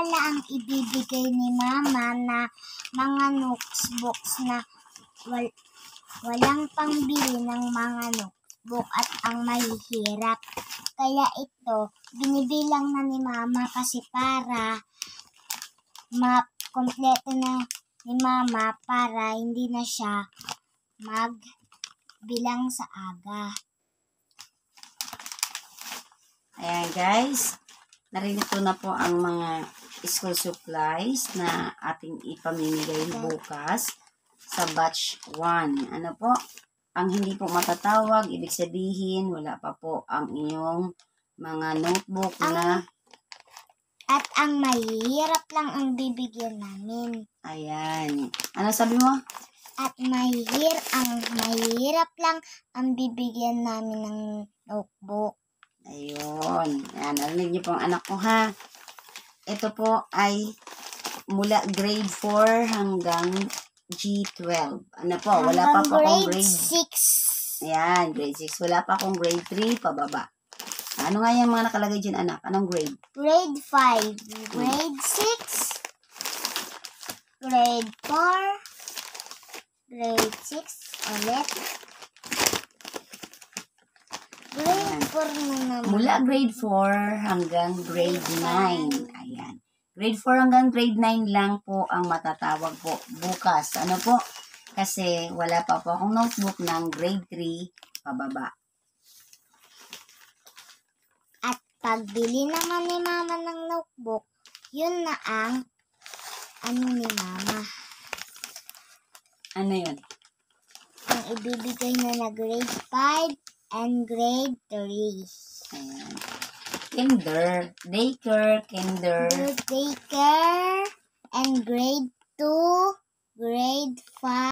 na ang ibibigay ni Mama na mga notebooks na walang pangbili ng mga notebook at ang mahihirap. Kaya ito, binibilang na ni Mama kasi para makompleto na ni Mama para hindi na siya magbilang sa aga. Ayan guys, narito na po ang mga school supplies na ating ipamimigay bukas sa batch 1. Ano po? Ang hindi po matatawag, ibig sabihin, wala pa po ang inyong mga notebook na... At ang mahihirap lang ang bibigyan namin. Ayan. Ano sabi mo? At mahihirap lang ang bibigyan namin ng notebook. Ayun. Ayan, narinig niyo po ang anak ko ha. Ito po ay mula grade 4 hanggang G12. Ano po? Wala pa po akong grade 6. Ayan, grade 6. Wala pa akong grade 3 pababa. Ano nga yung mga nakalagay dyan, anak? Anong grade? Grade 5. Grade 6. Grade 4. Grade 6 ulit. Grade 4 na naman. Mula grade 4 hanggang grade 9. Ayan. Grade 4 hanggang grade 9 lang po ang matatawag po bukas. Ano po? Kasi wala pa po akong notebook ng grade 3 pababa. At pagbili naman ni Mama ng notebook, yun na ang ni Mama. Ano yun? Ang ibibigay na grade 5 and grade 3. Ayan. Kinder, daycare, Daycare, and grade 2, grade 5,